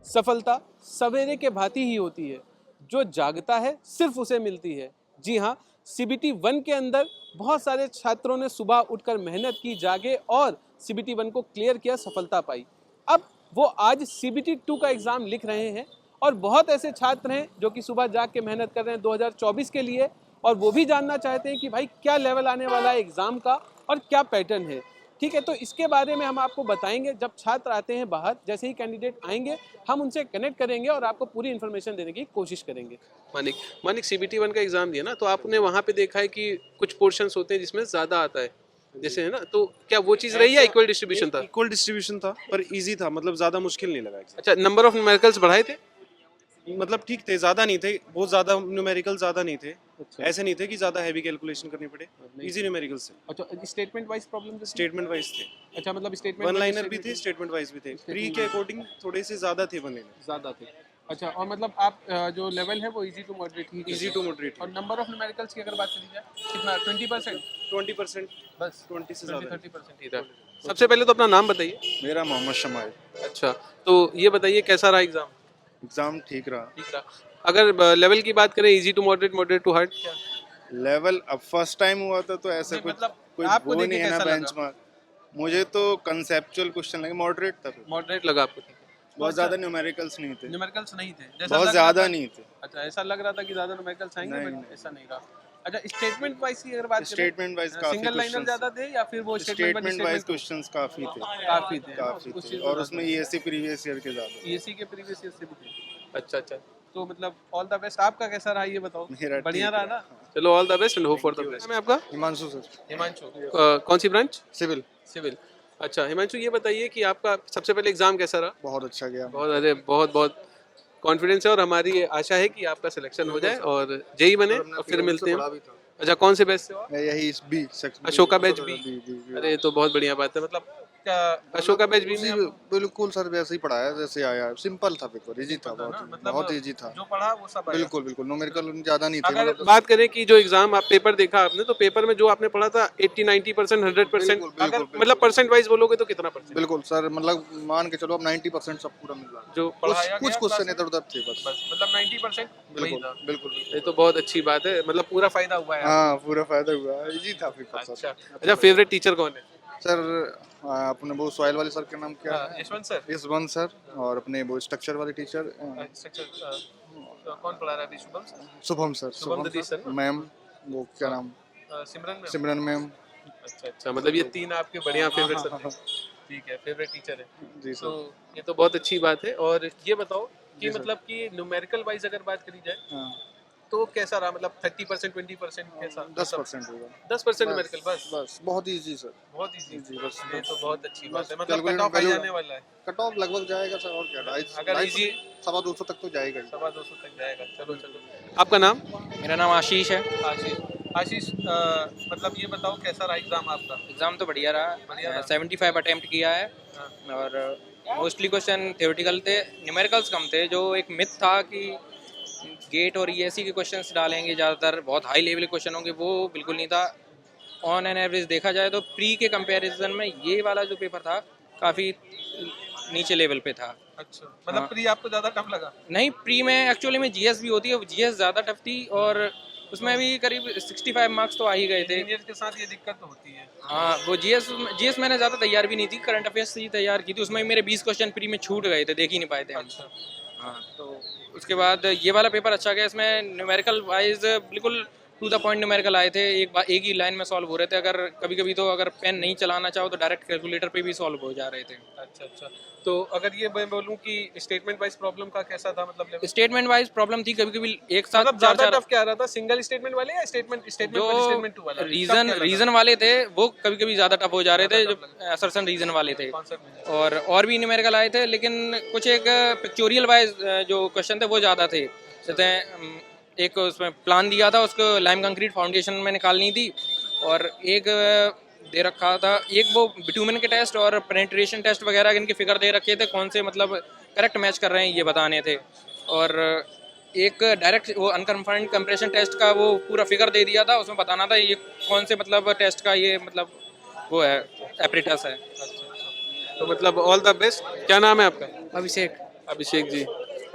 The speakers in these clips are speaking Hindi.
सफलता सवेरे के भांति ही होती है, जो जागता है सिर्फ उसे मिलती है। जी हाँ, सीबीटी 1 के अंदर बहुत सारे छात्रों ने सुबह उठकर मेहनत की, जागे और सीबीटी 1 को क्लियर किया, सफलता पाई। अब वो आज सीबीटी 2 का एग्ज़ाम लिख रहे हैं और बहुत ऐसे छात्र हैं जो कि सुबह जाग के मेहनत कर रहे हैं 2024 के लिए, और वो भी जानना चाहते हैं कि भाई क्या लेवल आने वाला है एग्ज़ाम का और क्या पैटर्न है। ठीक है, तो इसके बारे में हम आपको बताएंगे। जब छात्र आते हैं बाहर, जैसे ही कैंडिडेट आएंगे हम उनसे कनेक्ट करेंगे और आपको पूरी इन्फॉर्मेशन देने की कोशिश करेंगे। मानिक मानिक सीबीटी 1 का एग्जाम दिया ना, तो आपने वहाँ पे देखा है कि कुछ पोर्शंस होते हैं जिसमें ज़्यादा आता है, जैसे है ना, तो क्या वो चीज़ रही या इक्वल डिस्ट्रीब्यूशन था? इक्वल डिस्ट्रीब्यूशन था, पर इजी था, मतलब ज्यादा मुश्किल नहीं लगा। अच्छा, नंबर ऑफ न्यूमेरिकल्स बढ़ाए थे? मतलब ठीक थे, ज्यादा नहीं थे, बहुत ज्यादा न्यूमेरिकल ज्यादा नहीं थे। अच्छा। ऐसे नहीं थे कि ज्यादा हैवी कैलकुलेशन करनी पड़े, इजी न्यूमेरिकल्स थे। अच्छा, statement wise problem? Statement wise थे, अच्छा, मतलब स्टेटमेंट वन लाइनर भी थे, स्टेटमेंट वाइज भी थे। प्री के अकॉर्डिंग थोड़े से ज्यादा थे वन लाइनर। ज़्यादा थे। अच्छा, और मतलब आप जो लेवल है वो इजी टू मॉडरेट ही? Easy to moderate. और नंबर ऑफ न्यूमेरिकल्स की अगर बात करी जाए, कितना? 20%? 20%, बस 20 से ज्यादा 30% ही था। सबसे पहले तो अपना नाम बताइए। मेरा मोहम्मद शमाइल। अच्छा, तो ये बताइए कैसा रहा एग्जाम? एग्ज़ाम ठीक रहा। ठीक रहा। अगर लेवल की बात करें, easy to moderate, moderate to hard, क्या? लेवल अब फर्स्ट टाइम हुआ था तो ऐसा नहीं, कुछ मतलब कोई आपको वो देख के नहीं है ना कैसा लगा? बेंचमार्क। मुझे तो कंसेप्चुअल क्वेश्चन लगे, मॉडरेट था फिर। मॉडरेट लगा आपको? ठीक है। बहुत ज़्यादा न्यूमेरिकल्स नहीं थे, न्यूमेरिकल्स नहीं थे, जैसा बहुत लग रहा ज़्यादा था। नहीं थे। अच्छा, ऐसा लग रहा था कि ज़्यादा न्यूमेरिकल्स आएंगे, नहीं, बट नहीं। ऐसा नहीं रहा। अच्छा, स्टेटमेंट वाइज की अगर बात करें, स्टेटमेंट वाइज काफ़ी सिंगल लाइनर क्वेश्चन, ज़्यादा थे या फिर वो स्टेटमेंट वाइज क्वेश्चन काफ़ी थे, काफ़ी थे? काफ़ी कुछ थे, और उसमें ईएससी प्रीवियस ईयर के ज़्यादा। ईएससी के प्रीवियस ईयर से भी थे? अच्छा अच्छा, तो मतलब ऑल द बेस्ट। आपका कैसा रहा ये बताओ? मेरा बढ़िया ठीक रहा ना? चलो, all the best and hope for the best. मैं आपका हिमांशु सर। हिमांशु, कौन सी ब्रांच? सिविल। सिविल। अच्छा हिमांशु, ये बताइए कि आपका सबसे पहले एग्जाम कैसा रहा? बहुत अच्छा गया। बहुत, अरे बहुत बहुत कॉन्फिडेंस है और हमारी आशा है कि आपका सिलेक्शन हो जाए और जेई बने और फिर मिलते हैं। अच्छा, कौन से बैच से हो आप? मैं यही B section, Ashoka batch B? B. अरे तो बहुत बढ़िया बात है। मतलब क्या अशोका बैच बी में आप? बिल्कुल सर, वैसे ही पढ़ाया जैसे आया, सिंपल था पेपर, इजी था, ना, मतलब बहुत इजी था। जो पढ़ा वो सब आया? बिल्कुल बिल्कुल, न्यूमेरिकल ज्यादा नहीं थे। अगर मतलब बात करें कि जो एग्जाम आप पेपर देखा आपने, तो पेपर में जो आपने पढ़ा था 80-90%, 100%, बिल्कुल, अगर बिल्कुल, मतलब परसेंट वाइज बोलोगे तो कितना परसेंट? बिल्कुल सर, मतलब मान के चलो अब 90% सब पूरा मिल रहा है। जो कुछ पढ़ाया कुछ गया क्वेश्चन क्लास इधर उधर थे बस। में, बस मतलब 90% वही बिल्कुल था। बिल्कुल ये तो बहुत अच्छी बात है, मतलब पूरा फायदा हुआ है हाँ, पूरा फायदा हुआ, इजी था पेपर आपको। सर। अच्छा, फेवरेट टीचर कौन है? सर अपने वो सोयल वाले सर के नाम क्या है? यशवंत सर। यशवंत सर। और अपने वो स्ट्रक्चर वाले टीचर कौन पढ़ा रहा है अभी? Shubham sir? Shubham sir. Shubham Dadish sir ना? मैम, वो क्या नाम, सिमरन में? सिमरन मैम। अच्छा अच्छा, मतलब ये तीन आपके बढ़िया फेवरेट हाँ, हाँ, सब्जेक्ट। ठीक है, फेवरेट टीचर है। जी तो सर। ये तो बहुत अच्छी बात है। और ये बताओ कि जी सर। मतलब कि न्यूमेरिकल वाइज अगर बात करी जाए हाँ, तो कैसा रहा? मतलब 30%, 20% कैसा? 10% होगा। 10% न्यूमेरिकल बस? बस बहुत इजी सर। बहुत इजी। जी बस। ये तो बहुत अच्छी बात बस है, मतलब कैलकुलेट कट ऑफ आ वैल्यू, जाने वाला है। कट ऑफ लगभग जाएगा सर, और क्या, अगर इजी 250 तक तो जाएगा ही। 250 तक जाएगा। चलो चलो, आपका नाम? मेरा नाम आशीष है। आशीष। आशीष, मतलब ये बताओ कैसा रहा एग्जाम आपका? एग्ज़ाम तो बढ़िया बढ़िया रहा। रहा। 75 अटैम्प्ट किया है हाँ। और मोस्टली क्वेश्चन थ्योरेटिकल थे, न्यूमेरिकल्स कम थे। जो एक मिथ था कि गेट और ईएससी के क्वेश्चंस डालेंगे ज़्यादातर, बहुत हाई लेवल के क्वेश्चन होंगे, वो बिल्कुल नहीं था। ऑन एन एवरेज देखा जाए तो प्री के कंपैरिजन में ये वाला जो पेपर था काफ़ी नीचे लेवल पे था। अच्छा, मतलब हाँ। प्री आपको ज्यादा टफ लगा? नहीं, प्री में एक्चुअली में जीएस भी होती है, जीएस ज़्यादा टफ थी और उसमें भी करीब 65 मार्क्स तो आ ही गए थे। इंजीनियर के साथ ये दिक्कत तो होती है। हाँ, वो जीएस मैंने ज़्यादा तैयार भी नहीं थी, करंट अफेयर्स से ही तैयार की थी। उसमें भी मेरे 20 क्वेश्चन प्री में छूट गए थे, देख ही नहीं पाए थे हम। अच्छा। हाँ, तो उसके बाद ये वाला पेपर अच्छा गया। इसमें न्यूमेरिकल वाइज बिल्कुल टू द पॉइंट न्यूमेरिकल आए थे, एक ही लाइन में सॉल्व हो रहे थे। अगर कभी कभी तो अगर पेन नहीं चलाना चाहो तो डायरेक्ट कैलकुलेटर पे भी सॉल्व हो जा रहे थे। अच्छा अच्छा, तो अगर ये मैं बोलूँ कि स्टेटमेंट वाइज प्रॉब्लम का कैसा था? मतलब level? स्टेटमेंट वाइज प्रॉब्लम थी, कभी कभी एक साथ मतलब चार ज्यादा चार टफ क्या आ रहा था, सिंगल स्टेटमेंट वाले या स्टेटमेंट स्टेटमेंट जो वन स्टेटमेंट टू वाला? रीजन वाले थे वो कभी कभी ज़्यादा टफ हो जा रहे थे, जो असर्शन रीजन वाले थे। कॉन्सेप्ट और भी न्यूमेरिकल आए थे, लेकिन कुछ एक पिक्चोरियल वाइज जो क्वेश्चन थे वो ज़्यादा थे। जैसे एक उसमें प्लान दिया था, उसको लाइम कंक्रीट फाउंडेशन में निकालनी थी, और एक दे रखा था, एक वो बिटूमिन के टेस्ट और पेनिट्रेशन टेस्ट वगैरह इनके फिगर दे रखे थे, कौन से मतलब करेक्ट मैच कर रहे हैं ये बताने थे। और एक डायरेक्ट वो अनकन्फर्म्ड कंप्रेशन टेस्ट का वो पूरा फिगर दे दिया था, उसमें बताना था ये कौन से मतलब टेस्ट का ये मतलब वो है, एपरेटस है। तो मतलब ऑल द बेस्ट। क्या नाम है आपका? अभिषेक। अभिषेक जी,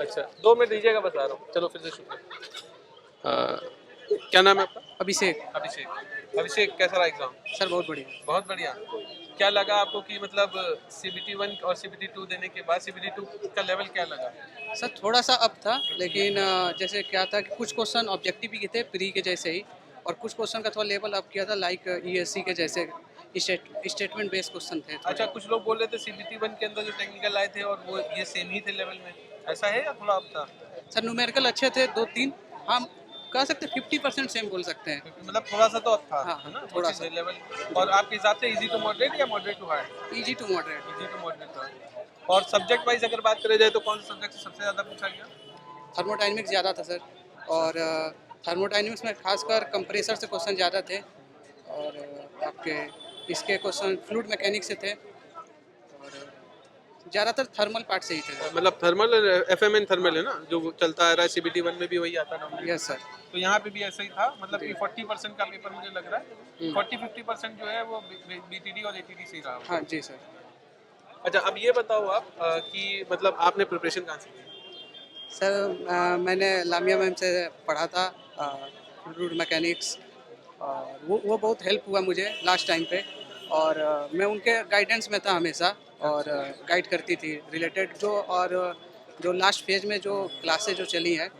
अच्छा 2 मिनट दीजिएगा, बता रहा हूँ। चलो फिर से शुरू क्या नाम है आपका? अभिषेक। अभिषेक। अभिषेक कैसा रहा एग्जाम? सर बहुत बढ़िया। बहुत बढ़िया। क्या लगा आपको कि मतलब CBT 1 और CBT 2 देने के बाद CBT 2 का लेवल क्या लगा? सर थोड़ा सा अप था, लेकिन जैसे क्या था कि कुछ क्वेश्चन ऑब्जेक्टिव भी थे प्री के जैसे ही, और कुछ क्वेश्चन का थोड़ा लेवल अप किया था, लाइक ESC के जैसे स्टेटमेंट बेस्ड क्वेश्चन थे थोड़े। अच्छा, कुछ लोग बोल रहे थे CBT 1 के अंदर जो टेक्निकल आए थे और वो ये सेम ही थे लेवल में, ऐसा है या थोड़ा अप था? सर न्यूमेरिकल अच्छे थे 2-3, हम कह सकते 50% सेम बोल सकते हैं। क्योंकि मतलब थोड़ा सा तो अप था, हाँ, है ना? थोड़ा सा लेवल। और आपके हिसाब से इजी टू मॉडरेट या moderate to hard? Easy to moderate. Easy to moderate था। और सब्जेक्ट वाइज अगर बात करें जाए तो कौन सा सब्जेक्ट सबसे ज़्यादा पूछा गया? थर्मोडाइनमिक्स ज़्यादा था सर, और थर्मोडाइनमिक्स में खासकर कंप्रेसर से क्वेश्चन ज़्यादा थे, और आपके इसके क्वेश्चन फ्लूइड मैकेनिक्स से थे, और ज़्यादातर थर्मल पार्ट से ही थे। मतलब थर्मल, FMN थर्मल है ना, जो वो चलता आ रहा है, CBT 1 में भी वही आता है। Yes sir. तो यहाँ पे भी ऐसा ही था, मतलब कि 40% का पेपर मुझे लग रहा है, 40-50% जो है वो BTD और ATD से ही रहा। हाँ जी सर। अच्छा, अब ये बताओ आप कि मतलब आपने प्रिपरेशन कहाँ से की? सर मैंने लामिया मैम से पढ़ा था फ्लूइड मैकेनिक्स, और वो बहुत हेल्प हुआ मुझे लास्ट टाइम पे, और मैं उनके गाइडेंस में था हमेशा, और गाइड करती थी रिलेटेड जो, और जो लास्ट फेज में जो क्लासेज जो चली हैं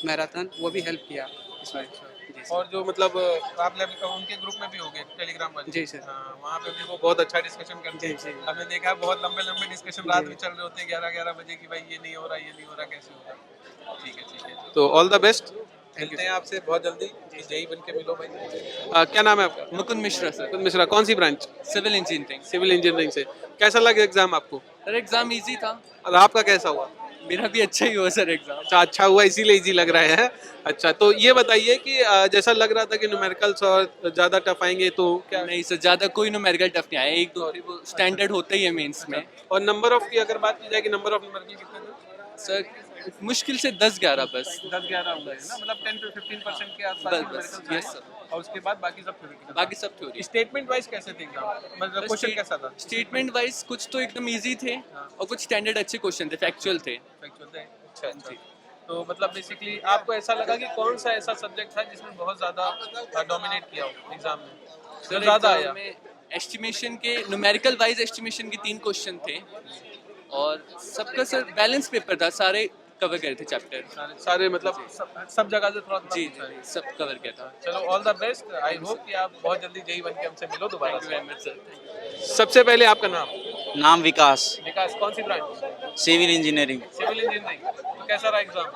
मैराथन, वो भी हेल्प किया इसमें। जी सर। और जो मतलब आप उनके ग्रुप में भी हो गए टेलीग्राम वाले? जी सर। हाँ, वहाँ पे भी वो बहुत अच्छा डिस्कशन करते जी हैं। जी। हमने देखा है बहुत लंबे लंबे डिस्कशन रात में चल रहे होते हैं 11-11 बजे की, भाई ये नहीं हो रहा, ये नहीं हो रहा, कैसे होगा। ठीक है, ठीक है। तो ऑल द बेस्ट, मिलते हैं आपसे बहुत जल्दी, जेई बन के मिलो भाई। क्या नाम है आपका? मुकुंद मिश्रा सर, मुकुंद मिश्रा, कौन सी branch? Civil engineering. Civil engineering से। कैसा लगा एग्जाम आपको? सर एग्जाम इजी था, और आपका कैसा हुआ? मेरा भी अच्छा ही हुआ सर एग्जाम। अच्छा, अच्छा हुआ इसीलिए इजी लग रहा है। अच्छा, तो ये बताइए कि जैसा लग रहा था कि न्यूमेरिकल्स और ज़्यादा टफ आएंगे, तो क्या? नहीं सर, ज़्यादा कोई न्यूमेरिकल टफ नहीं आया, एक दो वो स्टैंडर्ड होता ही है मेंस में। और नंबर ऑफ की अगर बात की जाए कि नंबर ऑफ न्यूमेरिकल कितने थे? सर मुश्किल से 10-11 बस। 10-11 होंगे ना, मतलब 10-15% के आसपास बस, न्यूमेरिकल्स yes, आए। sir. और उसके बाद बाकी सब थ्योरेटिकल। बाकी सब थ्योरी। स्टेटमेंट वाइज कैसे थे एग्जाम, मतलब क्वेश्चन कैसा था? स्टेटमेंट वाइज कुछ तो एकदम इजी थे, और कुछ स्टैंडर्ड अच्छे क्वेश्चन थे, फैक्चुअल थे। फैक्चुअल थे? अच्छा, अच्छा। तो मतलब बेसिकली आपको ऐसा लगा कि कौन सा ऐसा सब्जेक्ट था जिसने बहुत ज़्यादा डोमिनेट किया हो एग्जाम में, जो सर ज़्यादा एग्जाम आया? में एस्टिमेशन के, न्यूमेरिकल वाइज एस्टिमेशन के 3 क्वेश्चन थे, और सबका सर बैलेंस पेपर था, सारे कवर करे थे चैप्टर। सारे मतलब सब जगह से थोड़ा थोड़ा जी पूछा है। जी, सब कवर किया था। चलो all the best, I hope कि आप बहुत जल्दी जेई बन के हमसे मिलो दोबारा थैंक यू से। Very much sir. सबसे पहले आपका नाम? नाम विकास, विकास, कौन सी branch? Civil engineering. Civil engineering. तो कैसा रहा एग्जाम?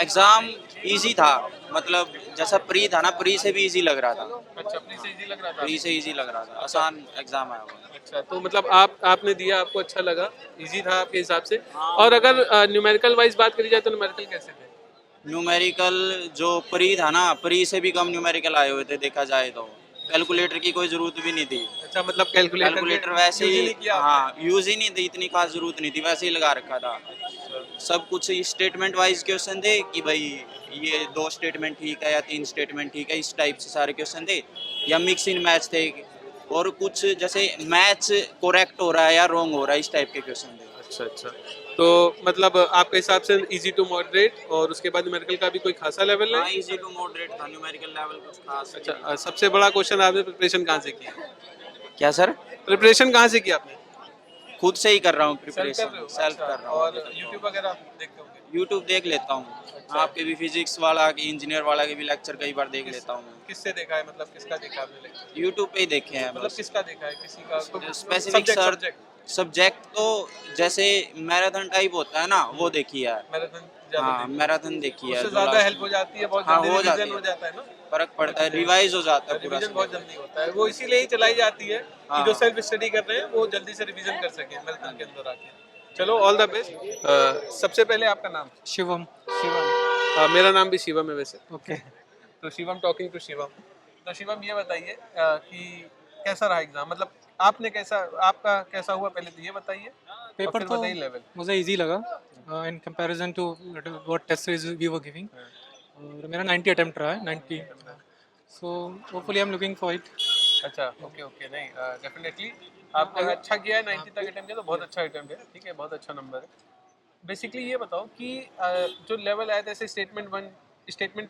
एग्ज़ाम इजी था, मतलब जैसा प्री था ना, प्री से भी इजी लग रहा था, अच्छा, अपनी से इजी लग रहा था? प्री से इजी लग रहा था, आसान एग्ज़ाम आया हुआ। अच्छा, तो मतलब आपने दिया, आपको अच्छा लगा, इजी था आपके हिसाब से। और अगर न्यूमेरिकल वाइज बात करी जाए तो न्यूमेरिकल कैसे थे? न्यूमेरिकल जो प्री था ना, प्री से भी कम न्यूमेरिकल आए हुए थे देखा जाए तो, कैलकुलेटर की कोई ज़रूरत भी नहीं थी। अच्छा, मतलब कैलकुलेटर वैसे यूज ही, नहीं किया? हाँ यूज़ ही नहीं थी, इतनी खास ज़रूरत नहीं थी, वैसे ही लगा रखा था। सब कुछ स्टेटमेंट वाइज क्वेश्चन थे कि भाई ये 2 स्टेटमेंट ठीक है या 3 स्टेटमेंट ठीक है, इस टाइप से सारे क्वेश्चन थे, या मिक्स इन मैच थे, और कुछ जैसे मैच करेक्ट हो रहा है या रॉन्ग हो रहा है, इस टाइप के क्वेश्चन थे। अच्छा, अच्छा। तो मतलब आपके हिसाब से इजी टू मॉडरेट, और उसके बाद न्यूमेरिकल का भी कोई खासा लेवल हाँ है? इजी टू मॉडरेट था, न्यूमेरिकल लेवल कुछ खास अच्छा, नहीं था। सबसे बड़ा क्वेश्चन आपने प्रिपरेशन कहाँ से की? क्या सर? प्रिपरेशन कहाँ से की आपने? खुद से ही कर रहा हूँ सेल्फ कर प्रिपरेशन, रहे हो? सेल्फ अच्छा, कर रहा हूँ। और यूट्यूब वगैरह देखते होंगे? यूट्यूब देख लेता हूँ, आपके भी फिजिक्स वाला की, इंजीनियर वाला के भी लेक्चर कई बार देख लेता हूँ। किससे देखा है, मतलब किसका देखा आपने लेक्चर? यूट्यूब पे ही देखे हैं मतलब बस। किसका देखा है, किसी का? स्पेसिफिक सर, सब्जेक्ट तो जैसे मैराथन टाइप होता है ना, वो देखी है। मैराथन हाँ मैराथन देखी है, उससे जो ज्यादा last हेल्प हो जाती है, बहुत हाँ, जल्दी हो जाती रिवीजन है। हो जाता है ना, फर्क पड़ता है, रिवाइज हो जाता है पूरा रिवीजन बहुत syllabus। जल्दी होता है। वो इसीलिए ही चलाई जाती है कि हाँ। जो सेल्फ स्टडी कर रहे हैं वो जल्दी से रिवीजन कर सके मैराथन के अंदर आके। चलो ऑल द बेस्ट। सबसे पहले आपका नाम? शिवम। शिवम। मेरा नाम भी शिवम है वैसे। ओके। तो शिवम, टॉकिंग टू शिवम। तो शिवम ये बताइए कि कैसा रहा एग्जाम, मतलब आपका कैसा हुआ, पहले तो ये बताइए, और पेपर फिर तो बताइए लेवल। मुझे इजी लगा in comparison to what test series we were giving, और मेरा 90 अटेम्प्ट रहा है, 90, so hopefully I am looking for it. अच्छा, ओके ओके, नहीं डेफिनेटली आपने अच्छा किया है, 90 तक अटेम्प्ट किया तो बहुत अच्छा अटेम्प्ट है, ठीक है, बहुत अच्छा नंबर है। बेसिकली ये बताओ कि जो लेवल आया था ऐसे स्टेटमेंट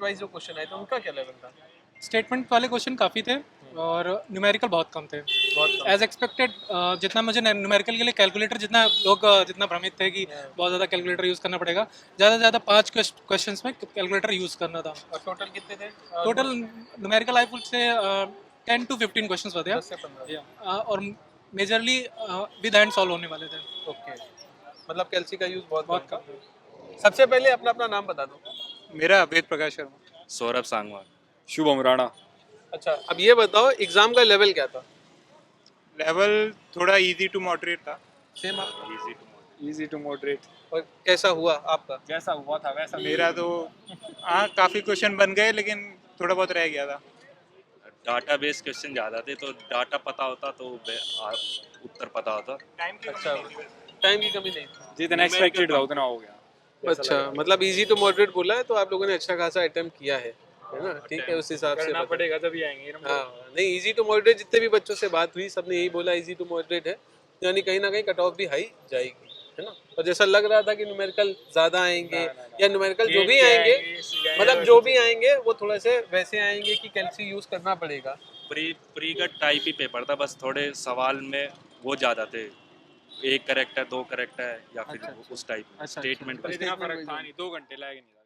वाइज जो क्वेश्चन आए थे उनका क्या लेवल था? स्टेटमेंट वाले क्वेश्चन काफ़ी थे और न्यूमेरिकल बहुत कम थे बहुत एज एक्सपेक्टेड। जितना मुझे न्यूमेरिकल के लिए कैलकुलेटर जितना लोग जितना भ्रमित थे कि बहुत ज़्यादा कैलकुलेटर यूज़ करना पड़ेगा, ज़्यादा से ज़्यादा 5 क्वेश्चंस में कैलकुलेटर यूज़ करना था। और टोटल कितने थे? Total numerical I would say 10 to 15 questions होते 10 से 15। हैं और मेजरली विद हैंड सॉल्व होने वाले थे। ओके, मतलब कैल्सी का यूज बहुत बहुत कम था। सबसे पहले अपना अपना नाम बता दो। मेरा वेद प्रकाश शर्मा। सौरभ सांगवान। शुभम राणा। अच्छा, अब ये बताओ एग्जाम का लेवल क्या था? लेवल थोड़ा इजी टू मॉडरेट था। Same easy to moderate. और कैसा हुआ आपका? जैसा हुआ था वैसा मेरा तो हाँ काफ़ी क्वेश्चन बन गए लेकिन थोड़ा बहुत रह गया था। डाटा बेस्ड क्वेश्चन ज़्यादा थे तो डाटा पता होता तो उत्तर पता होता। अच्छा, टाइम की कमी नहीं थी। जितना एक्सपेक्टेड था उतना हो गया। अच्छा, मतलब इजी टू मॉडरेट बोला है तो आप लोगों ने अच्छा खासा अटेम्प्ट किया है ना? ठीक है, उस हिसाब से करना बताओ। पड़ेगा तभी आएंगे। हाँ, नहीं इजी टू मॉडरेट जितने भी बच्चों से बात हुई सबने यही बोला इजी टू मॉडरेट है, यानी कहीं ना कहीं कट ऑफ भी हाई जाएगी, है ना? और जैसा लग रहा था कि न्यूमेरिकल ज़्यादा आएंगे या न्यूमेरिकल जो भी आएंगे मतलब जो भी आएंगे वो थोड़े से वैसे आएंगे कि कैल्सी यूज़ करना पड़ेगा। प्री का टाइप ही पेपर था, बस थोड़े सवाल में वो ज़्यादा थे, एक करेक्ट है 2 करेक्ट है या फिर अच्छा, उस टाइप में अच्छा, स्टेटमेंट इतना फर्क था नहीं, 2 घंटे लगे नहीं था।